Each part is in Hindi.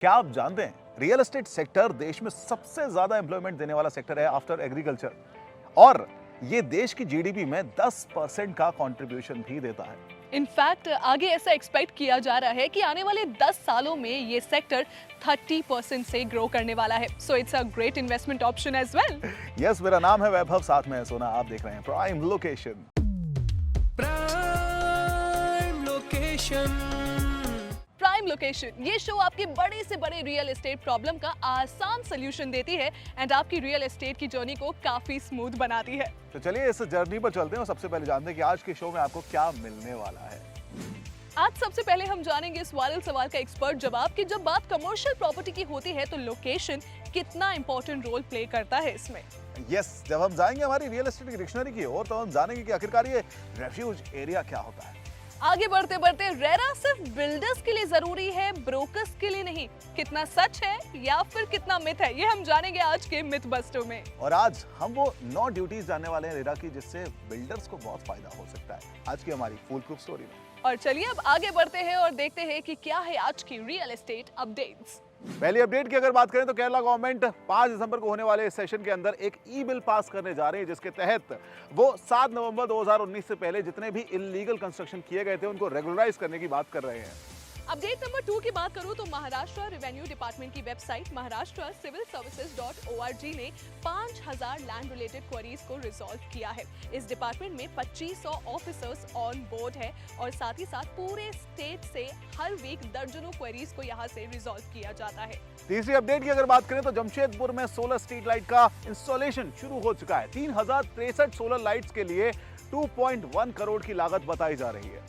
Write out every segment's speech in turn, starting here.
क्या आप जानते हैं रियल एस्टेट सेक्टर देश में सबसे ज्यादा एम्प्लॉयमेंट देने वाला सेक्टर है आफ्टर एग्रीकल्चर, और ये देश की जीडीपी में 10% का कंट्रीब्यूशन भी देता है। इनफैक्ट आगे ऐसा एक्सपेक्ट किया जा रहा है कि आने वाले 10 सालों में ये सेक्टर 30% से ग्रो करने वाला है। So it's a great investment option as well. Yes, मेरा नाम है वैभव, साथ में है सोना। आप देख रहे हैं प्राइम लोकेशन। प्राइम लोकेशन ये शो आपकी बड़े से बड़े रियल एस्टेट प्रॉब्लम का आसान सोल्यूशन देती है एंड आपकी रियल एस्टेट की जर्नी को काफी स्मूथ बनाती है। तो चलिए इस जर्नी पर चलते हैं और सबसे पहले जानते हैं कि आज के शो में आपको क्या मिलने वाला है। आज सबसे पहले हम जानेंगे इस वायरल सवाल का एक्सपर्ट जवाब कि जब बात कमर्शियल प्रॉपर्टी की होती है तो लोकेशन कितना इंपॉर्टेंट रोल प्ले करता है इसमें। यस, जब हम जाएंगे हमारी रियल एस्टेट की डिक्शनरी की ओर तो हम जानेंगे कि आखिरकार ये रेफ्यूज एरिया क्या होता है। आगे बढ़ते बढ़ते रेरा सिर्फ बिल्डर्स के लिए जरूरी है, ब्रोकर्स के लिए नहीं। कितना सच है या फिर कितना मिथ है, ये हम जानेंगे आज के मिथ बस्टो में। और आज हम वो 9 ड्यूटीज जानने वाले हैं रेरा की जिससे बिल्डर्स को बहुत फायदा हो सकता है आज की हमारी फुल प्रूफ स्टोरी में। और चलिए अब आगे बढ़ते हैं और देखते हैं कि क्या है आज की रियल एस्टेट अपडेट्स। पहली अपडेट की अगर बात करें तो केरला गवर्नमेंट 5 दिसंबर को होने वाले इस सेशन के अंदर एक ई बिल पास करने जा रही है जिसके तहत वो 7 नवंबर 2019 से पहले जितने भी इलीगल कंस्ट्रक्शन किए गए थे उनको रेगुलराइज करने की बात कर रहे हैं। अपडेट नंबर 2 की बात करूं तो महाराष्ट्र रेवेन्यू डिपार्टमेंट की वेबसाइट महाराष्ट्र सिविल सर्विसेज.org ने 5000 लैंड रिलेटेड क्वेरीज को रिजॉल्व किया है। इस डिपार्टमेंट में 2500 ऑफिसर्स ऑन बोर्ड है और साथ ही साथ पूरे स्टेट से हर वीक दर्जनों क्वेरीज को यहां से रिजॉल्व किया जाता है। तीसरी अपडेट की अगर बात करें तो जमशेदपुर में सोलर स्ट्रीट लाइट का इंस्टॉलेशन शुरू हो चुका है। 3063 सोलर लाइट्स के लिए 2.1 करोड़ की लागत बताई जा रही है।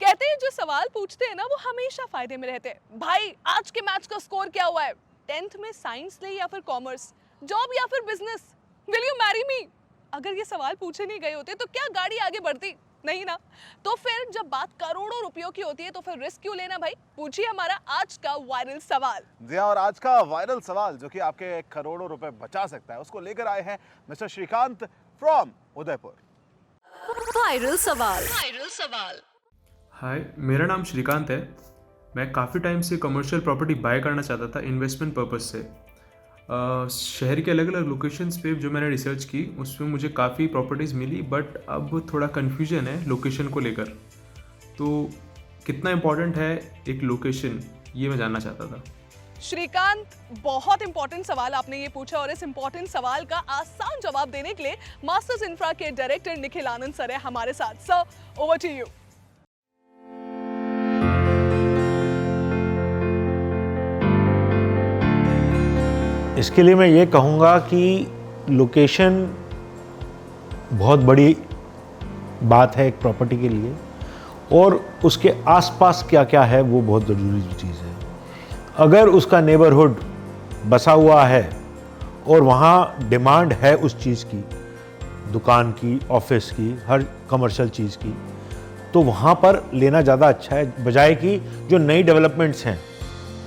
कहते हैं जो सवाल पूछते हैं ना वो हमेशा फायदे में रहते हैं। भाई आज के मैच का स्कोर क्या हुआ है? 10th में साइंस ले या फिर कॉमर्स, जॉब या फिर business, will you marry me? अगर ये सवाल पूछे नहीं गए होते तो क्या गाड़ी आगे बढ़ती? नहीं ना। तो फिर जब बात करोड़ों रुपयों की होती है तो फिर रिस्क क्यों लेना भाई? पूछिए हमारा आज का वायरल सवाल। जी हाँ, और आज का वायरल सवाल जो कि आपके करोड़ों रुपए बचा सकता है उसको लेकर आए हैं mister Shrikant from Udaipur. Viral सवाल। वायरल सवाल। हाय, मेरा नाम श्रीकांत है। मैं काफ़ी टाइम से कमर्शियल प्रॉपर्टी बाय करना चाहता था इन्वेस्टमेंट पर्पस से। शहर के अलग अलग लोकेशंस पे जो मैंने रिसर्च की उसमें मुझे काफ़ी प्रॉपर्टीज़ मिली, बट अब थोड़ा कन्फ्यूजन है लोकेशन को लेकर। तो कितना इम्पोर्टेंट है एक लोकेशन, ये मैं जानना चाहता था। श्रीकांत, बहुत इंपॉर्टेंट सवाल आपने ये पूछा और इस इंपॉर्टेंट सवाल का आसान जवाब देने के लिए मास्टर्स इंफ्रा के डायरेक्टर निखिल आनंद सर है हमारे साथ। Sir, over to you. इसके लिए मैं ये कहूँगा कि लोकेशन बहुत बड़ी बात है एक प्रॉपर्टी के लिए, और उसके आसपास क्या क्या है वो बहुत ज़रूरी चीज़ है। अगर उसका नेबरहुड बसा हुआ है और वहाँ डिमांड है उस चीज़ की, दुकान की, ऑफिस की, हर कमर्शियल चीज़ की, तो वहाँ पर लेना ज़्यादा अच्छा है बजाय कि जो नई डेवलपमेंट्स हैं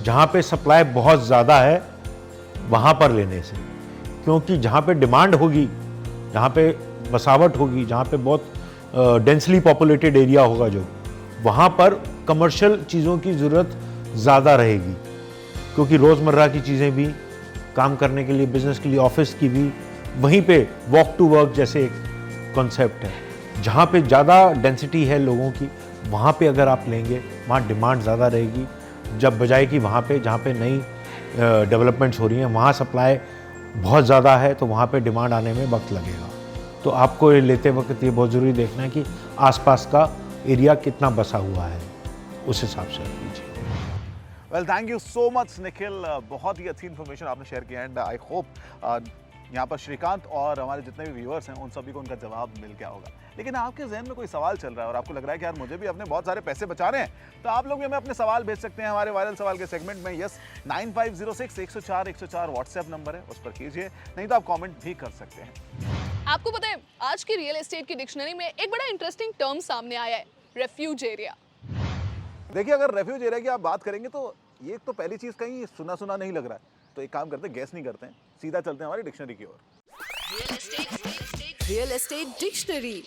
जहाँ पे सप्लाई बहुत ज़्यादा है वहाँ पर लेने से। क्योंकि जहाँ पे डिमांड होगी, जहाँ पे बसावट होगी, जहाँ पे बहुत डेंसली पॉपुलेटेड एरिया होगा जो, वहाँ पर कमर्शियल चीज़ों की ज़रूरत ज़्यादा रहेगी। क्योंकि रोज़मर्रा की चीज़ें भी, काम करने के लिए, बिजनेस के लिए, ऑफिस की भी, वहीं पे वॉक टू वर्क जैसे एक कॉन्सेप्ट है। जहाँ पे ज़्यादा डेंसिटी है लोगों की, वहाँ पे अगर आप लेंगे वहाँ डिमांड ज़्यादा रहेगी, जब बजाय कि वहाँ पे जहाँ पे नई डेवलपमेंट्स हो रही हैं वहाँ सप्लाई बहुत ज़्यादा है तो वहाँ पे डिमांड आने में वक्त लगेगा। तो आपको ये लेते वक्त ये बहुत ज़रूरी देखना है कि आसपास का एरिया कितना बसा हुआ है, उस हिसाब से लीजिए। Well, thank you so much Nikhil, बहुत ही अच्छी इन्फॉर्मेशन आपने शेयर की एंड आई होप यहाँ पर श्रीकांत और हमारे जितने भी व्यूअर्स हैं उन सभी को उनका जवाब मिल गया होगा। लेकिन आपके जहन में कोई सवाल चल रहा है और आपको लग रहा है कि यार मुझे भी अपने बहुत सारे पैसे बचाने हैं, तो आप लोग भी हमें अपने सवाल भेज सकते हैं हमारे वायरल सवाल के सेगमेंट में। यस, 9506 104 104 व्हाट्सएप नंबर है, उस पर कीजिए, नहीं तो आप कमेंट भी कर सकते हैं। आपको पता है आज की रियल एस्टेट की डिक्शनरी में एक बड़ा इंटरेस्टिंग टर्म सामने आया है, रेफ्यूज एरिया। देखिए, अगर रेफ्यूज एरिया की आप बात करेंगे तो ये तो पहली चीज कहीं सुना सुना नहीं लग रहा है। तो एक काम करते हैं, गैस नहीं करते हैं, सीधा चलते हैं हमारी डिक्शनरी की ओर। Real estate dictionary.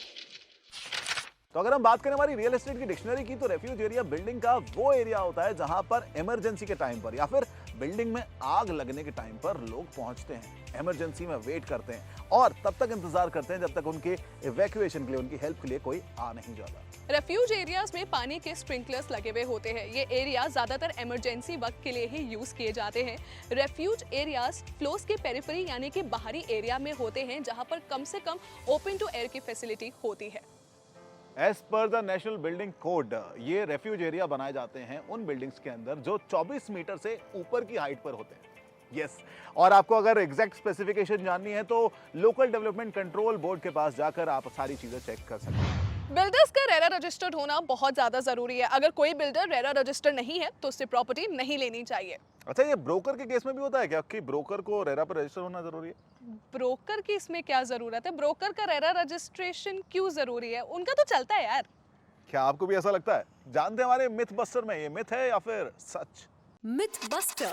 तो अगर हम बात करें हमारी रियल एस्टेट की डिक्शनरी की, तो रेफ्यूज एरिया बिल्डिंग का वो एरिया होता है जहां पर इमरजेंसी के टाइम पर या फिर बिल्डिंग में आग लगने के टाइम पर लोग पहुंचते हैं, इमरजेंसी में वेट करते हैं और तब तक इंतजार करते हैं जब तक उनके इवैक्यूएशन के लिए, उनकी हेल्प के लिए कोई आ नहीं जाता। रेफ्यूज एरियाज में पानी के स्प्रिंकलर्स लगे हुए होते हैं। ये एरिया ज्यादातर इमरजेंसी वक्त के लिए ही यूज किए जाते हैं। रेफ्यूज एरियाज फ्लोस के पेरिफेरी यानी कि बाहरी एरिया में होते हैं जहां पर कम से कम ओपन टू एयर की फैसिलिटी होती है। As per the National Building Code ये रेफ्यूज एरिया बनाए जाते हैं उन बिल्डिंग्स के अंदर जो 24 मीटर से ऊपर की हाइट पर होते हैं। यस, और आपको अगर एग्जैक्ट स्पेसिफिकेशन जाननी है तो लोकल डेवलपमेंट कंट्रोल बोर्ड के पास जाकर आप सारी चीजें चेक कर सकते हैं। बिल्डर्स का रेरा रजिस्टर्ड होना बहुत ज्यादा जरूरी है। अगर कोई बिल्डर रेरा रजिस्टर्ड नहीं है तो उससे प्रॉपर्टी नहीं लेनी चाहिए। अच्छा, ये ब्रोकर के केस में भी होता है क्या कि ब्रोकर को रेरा पर रजिस्टर होना जरूरी है? ब्रोकर की इसमें क्या जरूरत है? ब्रोकर का रेरा रजिस्ट्रेशन क्यों जरूरी है? उनका तो चलता है यार। क्या आपको भी ऐसा लगता है? जानते हैं हमारे मिथ बस्टर में ये मिथ है या फिर सच? Myth buster.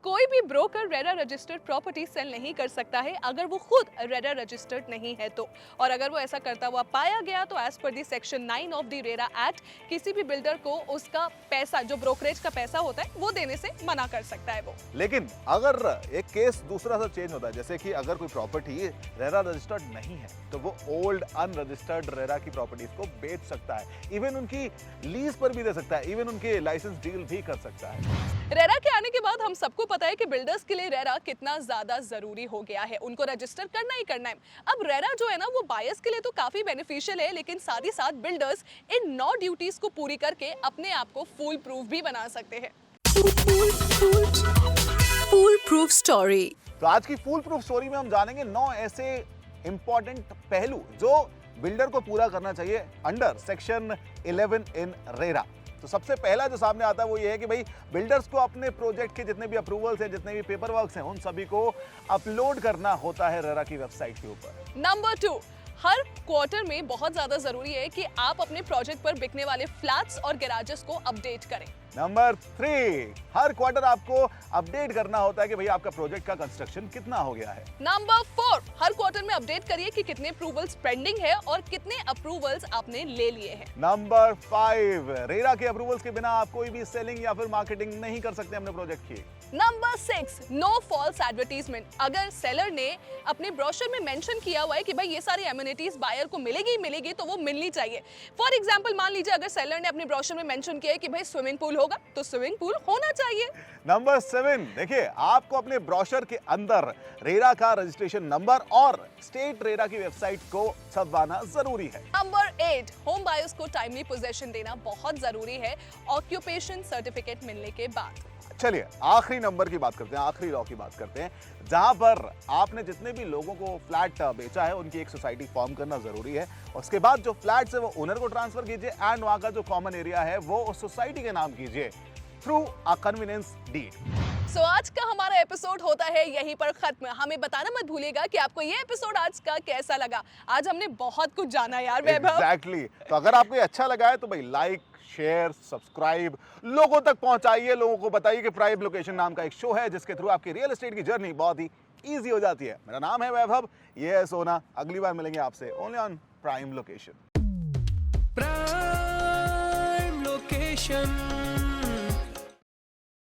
कोई भी broker RERA registered property sale नहीं कर सकता है अगर वो खुद रेरा रजिस्टर्ड नहीं है तो, और अगर वो ऐसा करता हुआ पाया गया तो as per the section 9 of the RERA act किसी भी बिल्डर को उसका पैसा, जो ब्रोकरेज का पैसा होता है, वो देने से मना कर सकता है वो। लेकिन अगर एक केस दूसरा सा चेंज होता है, जैसे कि अगर कोई प्रॉपर्टी रेरा रजिस्टर्ड नहीं है तो वो ओल्ड अनरजिस्टर्ड रेरा की प्रॉपर्टीज को बेच सकता है, इवन उनकी लीज पर भी दे सकता है, इवन उनके लाइसेंस डील भी कर सकता है। रेरा के आने के बाद हम सबको पता है कि बिल्डर्स के लिए रेरा कितना ज्यादा जरूरी हो गया है। उनको रजिस्टर करना ही करना है। अब रेरा जो है ना वो बायर्स के लिए तो काफी बेनिफिशियल है, लेकिन साथ ही साथ बिल्डर्स इन 9 ड्यूटीज को पूरी करके अपने आप को फूल प्रूफ भी बना सकते हैं। फूल प्रूफ स्टोरी। तो आज की फूल प्रूफ स्टोरी में हम जानेंगे 9 ऐसे इंपॉर्टेंट पहलू जो बिल्डर को पूरा करना चाहिए अंडर सेक्शन 11 इन रेरा। तो सबसे पहला जो सामने आता है वो ये है कि भाई बिल्डर्स को अपने प्रोजेक्ट के जितने भी अप्रूवल्स हैं, जितने भी पेपर वर्क्स हैं, उन सभी को अपलोड करना होता है रेरा की वेबसाइट के ऊपर। नंबर 2, हर क्वार्टर में बहुत ज्यादा जरूरी है कि आप अपने प्रोजेक्ट पर बिकने वाले फ्लैट्स और गैराजेस को अपडेट करें। नंबर 3, हर क्वार्टर आपको अपडेट करना होता है कि भाई आपका प्रोजेक्ट का कंस्ट्रक्शन कितना हो गया है। नंबर 4, हर क्वार्टर में अपडेट करिए कि कितने अप्रूवल्स पेंडिंग है और कितने अप्रूवल्स आपने ले लिए हैं। नंबर 5, रेरा के अप्रूवल्स के बिना आप कोई भी सेलिंग या फिर मार्केटिंग नहीं कर सकते अपने प्रोजेक्ट की। Number 6, no false advertisement. अगर सेलर ने अपने ब्रोशर में मेंशन किया हुआ है कि भाई ये सारी एमिनिटीज बायर को मिलेगी तो वो मिलनी चाहिए। फॉर एग्जांपल मान लीजिए अगर सेलर ने अपने ब्रोशर में मेंशन किया है कि भाई स्विमिंग पूल होगा तो स्विमिंग पूल होना चाहिए। नंबर 7, देखिए आपको अपने ब्रोशर के अंदर रेरा का रजिस्ट्रेशन नंबर और स्टेट रेरा की वेबसाइट को छपवाना जरूरी है। नंबर 8, होम बायर्स को टाइमली पोजेशन देना बहुत जरूरी है ऑक्यूपेशन सर्टिफिकेट मिलने के बाद। चलिए आखिरी नंबर की बात करते हैं, आखिरी लॉ की बात करते हैं, जहां पर आपने जितने भी लोगों को फ्लैट बेचा है उनकी एक सोसाइटी फॉर्म करना जरूरी है। उसके बाद जो फ्लैट्स है वो ओनर को ट्रांसफर कीजिए एंड वहां का जो कॉमन एरिया है वो उस सोसाइटी के नाम कीजिए थ्रू अ कन्वीनियंस डीड। सो आज का हमारा एपिसोड होता है यहीं पर खत्म। हमें बताना मत भूलिएगा कि आपको ये एपिसोड आज का कैसा लगा। आज हमने बहुत कुछ जाना यार वैभव। एग्जैक्टली। तो अगर आपको ये अच्छा लगा है तो भाई लाइक, शेयर, सब्सक्राइब, लोगों तक पहुंचाइए, लोगों को बताइए कि प्राइम लोकेशन नाम का एक शो है जिसके थ्रू आपकी रियल एस्टेट की जर्नी बहुत ही इजी हो जाती है। मेरा नाम है वैभव, ये है सोना। अगली बार मिलेंगे आपसे only on prime location. Prime location.